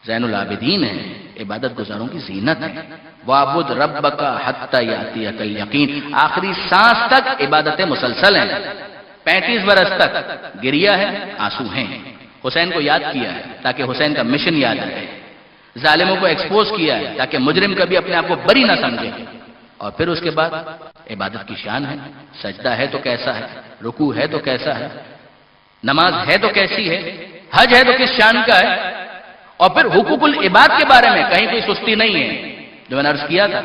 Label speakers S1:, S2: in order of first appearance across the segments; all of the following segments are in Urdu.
S1: زین العابدین ہیں، عبادت گزاروں کی زینت ہے۔ وَاعْبُدْ رَبَّكَ حَتَّى يَأْتِيَكَ الْيَقِينُ، آخری سانس تک عبادتیں مسلسل ہیں، 35 برس تک گریہ ہے، آنسو ہیں۔ حسین کو یاد کیا ہے تاکہ حسین کا مشن یاد رہے، ظالموں کو ایکسپوز کیا ہے تاکہ مجرم کبھی اپنے آپ کو بری نہ سمجھے، اور پھر اس کے بعد عبادت کی شان ہے، سجدہ ہے تو کیسا ہے، رکوع ہے تو کیسا ہے، نماز ہے تو کیسی ہے، حج ہے تو کس شان کا ہے، اور پھر حقوق العباد کے بارے میں کہیں کوئی سستی نہیں ہے۔ جو میں نے عرض کیا تھا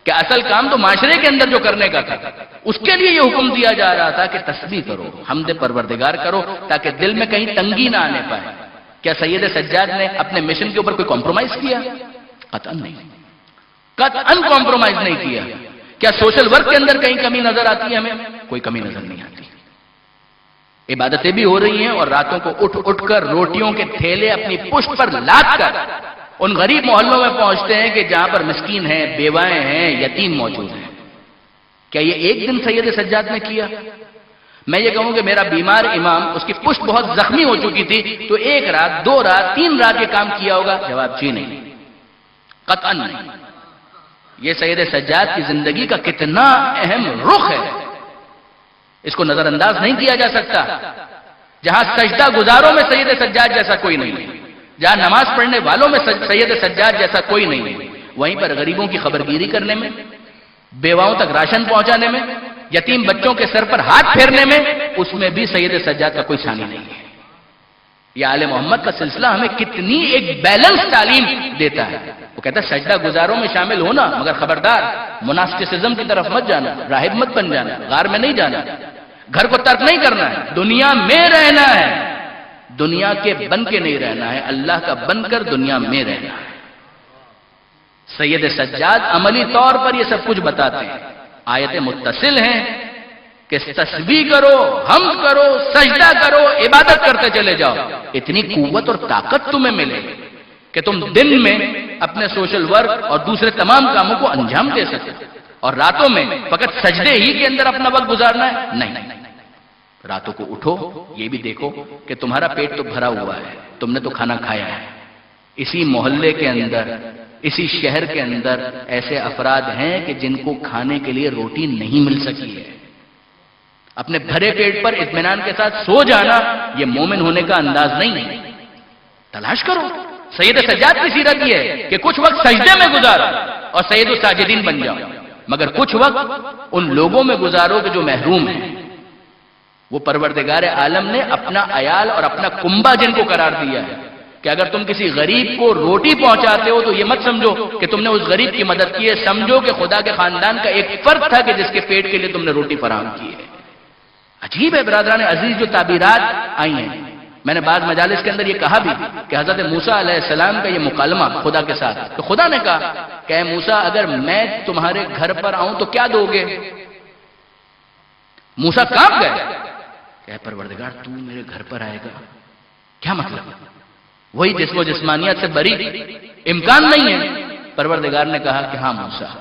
S1: کہ اصل کام تو معاشرے کے اندر جو کرنے کا تھا، اس کے لیے یہ حکم دیا جا رہا تھا کہ تسبیح کرو، حمد پروردگار کرو، تاکہ دل میں کہیں تنگی نہ آنے پائے۔ کیا سید سجاد نے اپنے مشن کے اوپر کوئی کمپرومائز کیا؟ قطعاً نہیں، قطعاً کمپرومائز نہیں کیا۔ کیا سوشل ورک کے اندر کہیں کمی نظر آتی ہے؟ ہمیں کوئی کمی نظر نہیں آتی۔ عبادتیں بھی ہو رہی ہیں، اور راتوں کو اٹھ اٹھ کر روٹیوں کے تھیلے اپنی پشت پر لاد کر ان غریب محلوں میں پہنچتے ہیں کہ جہاں پر مسکین ہیں، بیوائیں ہیں، یتیم موجود ہیں۔ کیا یہ ایک دن سید سجاد نے کیا؟ میں یہ کہوں کہ میرا بیمار امام، اس کی پشت بہت زخمی ہو چکی تھی، تو 1 رات 2 رات 3 رات یہ کام کیا ہوگا؟ جواب جی نہیں، قطعاً نہیں۔ یہ سید سجاد کی زندگی کا کتنا اہم رخ ہے، اس کو نظر انداز نہیں کیا جا سکتا۔ جہاں سجدہ گزاروں میں سید سجاد جیسا کوئی نہیں ہے، جہاں نماز پڑھنے والوں میں سید سجاد جیسا کوئی نہیں ہے، وہیں پر غریبوں کی خبرگیری کرنے میں، بیواؤں تک راشن پہنچانے میں، یتیم بچوں کے سر پر ہاتھ پھیرنے میں، اس میں بھی سید سجاد کا کوئی ثانی نہیں ہے۔ یہ آل محمد کا سلسلہ ہمیں کتنی ایک بیلنس تعلیم دیتا ہے۔ وہ کہتا ہے سجدہ گزاروں میں شامل ہونا، مگر خبردار مناسٹسزم کی طرف مت جانا، راہب مت بن جانا، غار میں نہیں جانا، گھر کو ترک نہیں کرنا ہے، دنیا میں رہنا ہے، دنیا کے بن کے نہیں رہنا ہے، اللہ کا بن کر دنیا میں رہنا ہے۔ سید سجاد عملی طور پر یہ سب کچھ بتاتے ہیں، آیتیں متصل ہیں کہ تسبیح کرو، حمد کرو، سجدہ کرو، عبادت کرتے چلے جاؤ، اتنی قوت اور طاقت تمہیں ملے کہ تم دن میں اپنے سوشل ورک اور دوسرے تمام کاموں کو انجام دے سکو، اور راتوں میں فقط سجدے ہی کے اندر اپنا وقت گزارنا ہے؟ نہیں، راتوں کو اٹھو، یہ بھی دیکھو کہ تمہارا پیٹ تو بھرا ہوا ہے، تم نے تو کھانا کھایا ہے۔ اسی محلے کے اندر، اسی شہر کے اندر ایسے افراد ہیں کہ جن کو کھانے کے لیے روٹی نہیں مل سکی ہے۔ اپنے بھرے پیٹ پر اطمینان کے ساتھ سو جانا یہ مومن ہونے کا انداز نہیں ہے۔ تلاش کرو، سید سجاد کی سیرت یہ ہے کہ کچھ وقت سجدے میں گزارو اور سید الساجدین بن جاؤ، مگر کچھ وقت ان لوگوں میں گزارو کہ جو محروم ہیں۔ وہ پروردگار عالم نے اپنا عیال اور اپنا کنبہ جن کو قرار دیا ہے کہ اگر تم کسی غریب کو روٹی پہنچاتے ہو تو یہ مت سمجھو کہ تم نے اس غریب کی مدد کی ہے، سمجھو کہ خدا کے خاندان کا ایک فرد تھا کہ جس کے پیٹ کے لیے تم نے روٹی فراہم کی ہے۔ عجیب ہے برادران عزیز جو تعبیرات آئی ہیں۔ میں نے بعض مجالس کے اندر یہ کہا بھی کہ حضرت موسیٰ علیہ السلام کا یہ مکالمہ خدا کے ساتھ، تو خدا نے کہا کہ اے موسیٰ اگر میں تمہارے گھر پر آؤں تو کیا دو گے؟ موسیٰ کانپ گئے کہ اے پروردگار تو میرے گھر پر آئے گا، کیا مطلب؟ وہی جسم و جسمانیت سے بری، امکان نہیں ہے۔ پروردگار نے کہا کہ ہاں موسیٰ،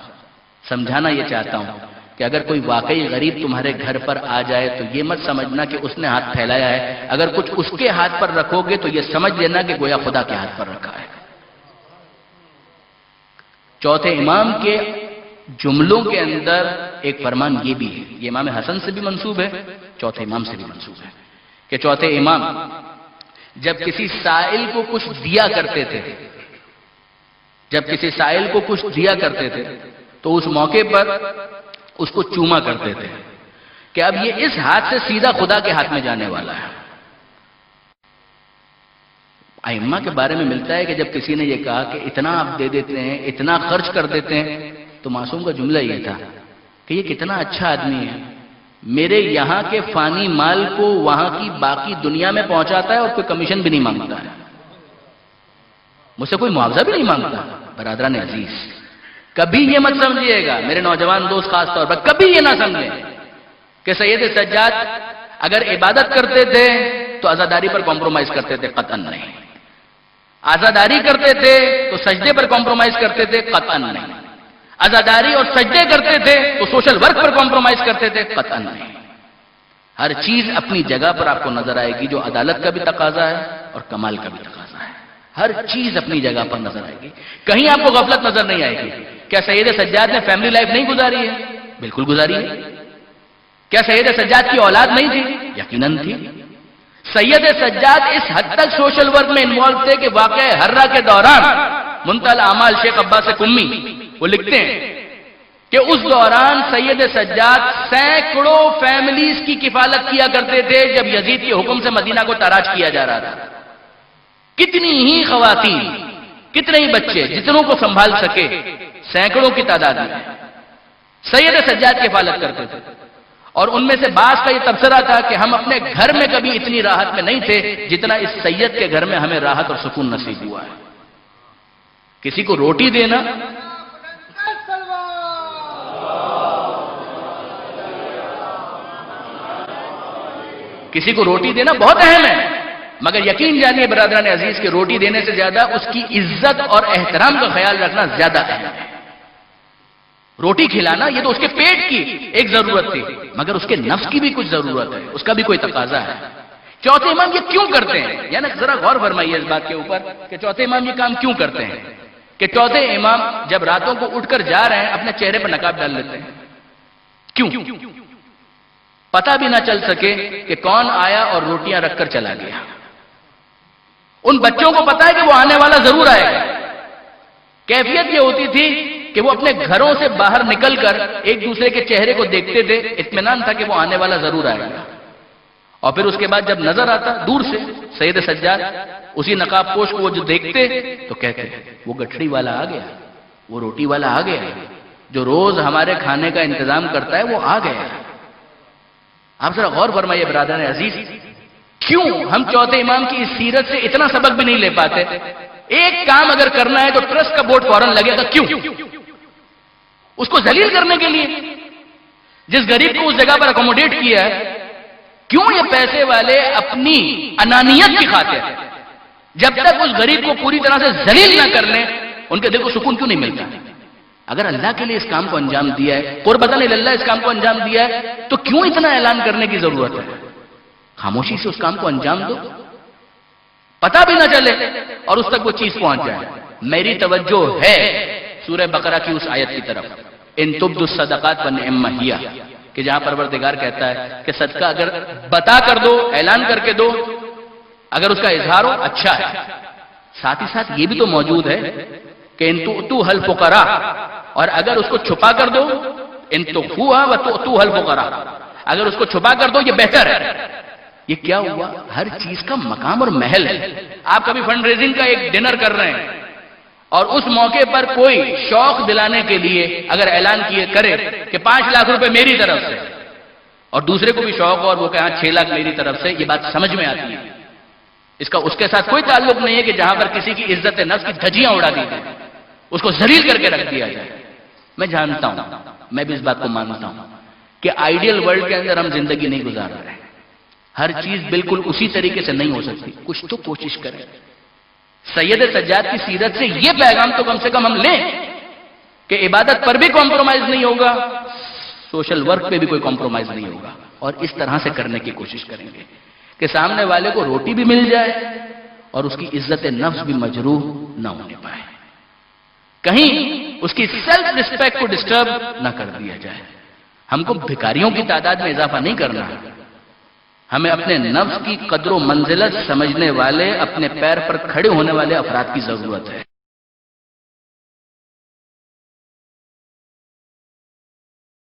S1: سمجھانا یہ چاہتا ہوں کہ اگر کوئی واقعی غریب تمہارے گھر پر آ جائے تو یہ مت سمجھنا کہ اس نے ہاتھ پھیلایا ہے، اگر کچھ اس کے ہاتھ پر رکھو گے تو یہ سمجھ لینا کہ گویا خدا کے ہاتھ پر رکھا ہے۔ چوتھے امام کے جملوں کے اندر ایک فرمان یہ بھی ہے، یہ امام حسن سے بھی منسوب ہے، چوتھے امام سے بھی منسوب ہے، کہ چوتھے امام جب کسی سائل کو کچھ دیا کرتے تھے، جب کسی سائل کو کچھ دیا کرتے تھے تو اس موقع پر اس کو چوما کرتے تھے کہ اب یہ اس ہاتھ سے سیدھا خدا کے ہاتھ میں جانے والا ہے۔ ائمہ کے بارے میں ملتا ہے کہ جب کسی نے یہ کہا کہ اتنا آپ دے دیتے ہیں، اتنا خرچ کر دیتے ہیں، تو معصوم کا جملہ یہ تھا کہ یہ کتنا اچھا آدمی ہے، میرے یہاں کے فانی مال کو وہاں کی باقی دنیا میں پہنچاتا ہے اور کوئی کمیشن بھی نہیں مانگتا ہے، مجھ سے کوئی معاوضہ بھی نہیں مانگتا۔ برادران عزیز کبھی یہ مت سمجھیے گا، میرے نوجوان دوست خاص طور پر کبھی یہ نہ سمجھیں کہ سید سجاد اگر عبادت کرتے تھے تو عزاداری پر کمپرومائز کرتے تھے، قطعاً نہیں۔ عزاداری کرتے تھے تو سجدے پر کمپرومائز کرتے تھے، قطعاً نہیں۔ عزاداری اور سجدے کرتے تھے تو سوشل ورک پر کمپرومائز کرتے تھے، قطعاً نہیں۔ ہر چیز اپنی جگہ پر آپ کو نظر آئے گی، جو عدالت کا بھی تقاضا ہے اور کمال کا بھی تقاضا ہے۔ ہر چیز اپنی جگہ پر نظر آئے گی. کہیں آپ کو غفلت نظر نہیں آئے گی. کیا سید سجاد نے فیملی لائف نہیں گزاری ہے؟ بالکل گزاری ہے. کیا سید سجاد کی اولاد نہیں تھی؟ یقیناً تھی. سید سجاد اس حد تک سوشل ورک میں انوالو تھے کہ واقعہ ہررا کے دوران منتہی الاعمال شیخ عباس قمی وہ لکھتے ہیں کہ اس دوران سید سجاد سینکڑوں فیملیز کی کفالت کیا کرتے تھے جب یزید کے حکم سے مدینہ کو تاراج کیا جا رہا تھا. کتنی ہی خواتین، کتنے ہی بچے جتنوں کو سنبھال سکے، سینکڑوں کی تعداد میں سید سجاد کفالت کرتے تھے. اور ان میں سے بعض کا یہ تبصرہ تھا کہ ہم اپنے گھر میں کبھی اتنی راحت میں نہیں تھے جتنا اس سید کے گھر میں ہمیں راحت اور سکون نصیب ہوا ہے. کسی کو روٹی دینا بہت اہم ہے، مگر یقین جانیے برادران عزیز کہ روٹی دینے سے زیادہ اس کی عزت اور احترام کا خیال رکھنا زیادہ اہم ہے. روٹی کھلانا یہ تو اس کے پیٹ کی ایک ضرورت تھی، مگر اس کے نفس کی بھی کچھ ضرورت ہے، اس کا بھی کوئی تقاضا ہے. چوتھے امام یہ کیوں کرتے ہیں؟ یعنی ذرا غور فرمائیے اس بات کے اوپر کہ چوتھے امام یہ کام کیوں کرتے ہیں کہ چوتھے امام جب راتوں کو اٹھ کر جا رہے ہیں اپنے چہرے پر نقاب ڈال لیتے ہیں. کیوں؟ پتہ بھی نہ چل سکے کہ کون آیا اور روٹیاں رکھ کر چلا گیا. ان بچوں کو پتا ہے کہ وہ آنے والا ضرور آئے گا. کیفیت یہ ہوتی تھی کہ وہ اپنے گھروں سے باہر نکل کر ایک دوسرے کے چہرے کو دیکھتے تھے، اطمینان تھا کہ وہ آنے والا ضرور آئے گا. اور پھر اس کے بعد جب نظر آتا دور سے سید سجاد اسی نقاب پوش کو وہ جو دیکھتے تو کہتے وہ گٹھڑی والا آ گیا، وہ روٹی والا آ گیا، جو روز ہمارے کھانے کا انتظام کرتا ہے وہ آ گیا. آپ ذرا غور فرمائیے برادران عزیز، کیوں ہم چوتھے امام کی اس سیرت سے اتنا سبق بھی نہیں لے پاتے؟ ایک کام اگر کرنا ہے تو ٹرسٹ کا بورڈ فوراً لگے گا. کیوں؟ اس کو ذلیل کرنے کے لیے. جس غریب کو اس جگہ پر اکوموڈیٹ کیا ہے، کیوں یہ پیسے والے اپنی انانیت کی خاطر جب تک اس غریب کو پوری طرح سے ذلیل نہ کر لیں ان کے دل کو سکون کیوں نہیں ملتا؟ اگر اللہ کے لیے اس کام کو انجام دیا ہے، قربتاً اللہ اس کام کو انجام دیا ہے، تو کیوں اتنا اعلان کرنے کی ضرورت ہے؟ خاموشی سے اس کام کو انجام دو، پتہ بھی نہ چلے اور اس تک وہ چیز پہنچ جائے. میری توجہ ہے سورہ بقرہ کی اس آیت کی طرف، ان تبدوا الصدقات فنعم ہی، کہ جہاں پروردگار کہتا ہے کہ صدقہ اگر بتا کر دو، اعلان کر کے دو، اگر اس کا اظہار ہو اچھا ہے. ساتھ ہی ساتھ یہ بھی تو موجود ہے کہ ان تؤتوها الفقراء، اور اگر اس کو چھپا کر دو، ان تخفوها وتؤتوها الفقراء، اگر اس کو چھپا کر دو یہ بہتر ہے. یہ کیا ہوا؟ ہر چیز کا مقام اور محل ہے. آپ کبھی فنڈ ریزنگ کا ایک ڈنر کر رہے ہیں اور اس موقع پر کوئی شوق دلانے کے لیے اگر اعلان کرے کہ 5 لاکھ روپے میری طرف سے، اور دوسرے کو بھی شوق اور وہ کہا 6 لاکھ میری طرف سے، یہ بات سمجھ میں آتی ہے. اس کے ساتھ کوئی تعلق نہیں ہے کہ جہاں پر کسی کی عزت نفس کی دھجیاں اڑا دی جائیں، اس کو ذلیل کر کے رکھ دیا جائے. میں جانتا ہوں، میں بھی اس بات کو مانتا ہوں کہ آئیڈیل ورلڈ کے اندر ہم زندگی نہیں گزار رہے ہیں. ہر چیز بالکل اسی طریقے سے نہیں ہو سکتی، کچھ تو کوشش کریں. سید سجاد کی سیرت سے یہ پیغام تو کم سے کم ہم لیں کہ عبادت پر بھی کمپرومائز نہیں ہوگا، سوشل ورک پہ بھی کوئی کمپرومائز نہیں ہوگا، اور اس طرح سے کرنے کی کوشش کریں گے کہ سامنے والے کو روٹی بھی مل جائے اور اس کی عزت نفس بھی مجروح نہ ہونے پائے، کہیں اس کی سیلف ریسپیکٹ کو ڈسٹرب نہ کر دیا جائے. ہم کو بھکاریوں کی تعداد میں اضافہ نہیں کرنا ہے، ہمیں اپنے نفس کی قدر و منزلت سمجھنے والے، اپنے پیر پر کھڑے ہونے والے افراد کی ضرورت ہے.